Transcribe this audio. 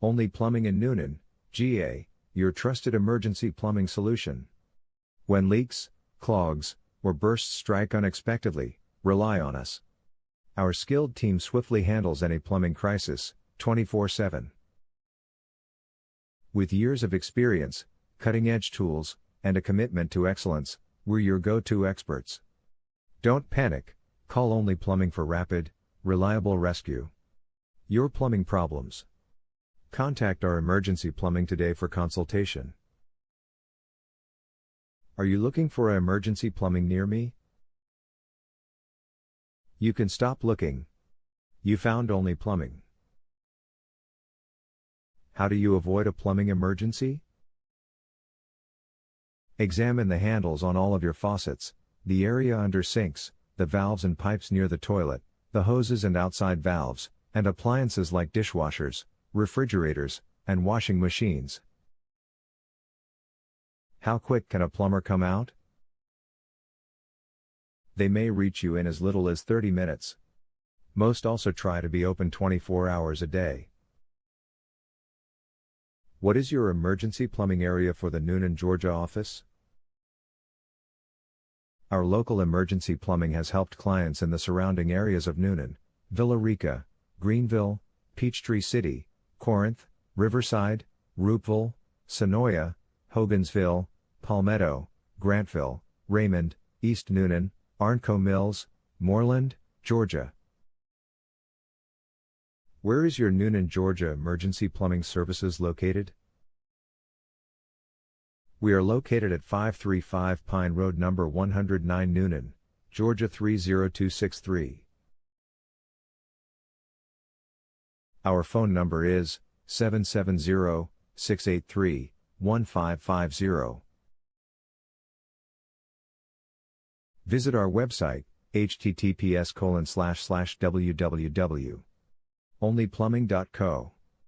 Only Plumbing in Newnan, GA, your trusted emergency plumbing solution. When leaks, clogs, or bursts strike unexpectedly, rely on us. Our skilled team swiftly handles any plumbing crisis, 24/7. With years of experience, cutting-edge tools, and a commitment to excellence, we're your go-to experts. Don't panic, call Only Plumbing for rapid, reliable rescue. Your plumbing problems. Contact our emergency plumbing today for consultation. Are you looking for emergency plumbing near me? You can stop looking. You found Only Plumbing. How do you avoid a plumbing emergency? Examine the handles on all of your faucets, the area under sinks, the valves and pipes near the toilet, the hoses and outside valves, and appliances like dishwashers, refrigerators, and washing machines. How quick can a plumber come out? They may reach you in as little as 30 minutes. Most also try to be open 24 hours a day. What is your emergency plumbing area for the Newnan, Georgia office? Our local emergency plumbing has helped clients in the surrounding areas of Newnan, Rica, Greenville, Peachtree City, Corinth, Riverside, Roopville, Senoia, Hogansville, Palmetto, Grantville, Raymond, East Newnan, Arnco Mills, Moreland, Georgia. Where is your Newnan, Georgia emergency plumbing services located? We are located at 535 Pine Road number 109 Newnan, Georgia 30263. Our phone number is 770-683-1550. Visit our website, https://www.onlyplumbing.co.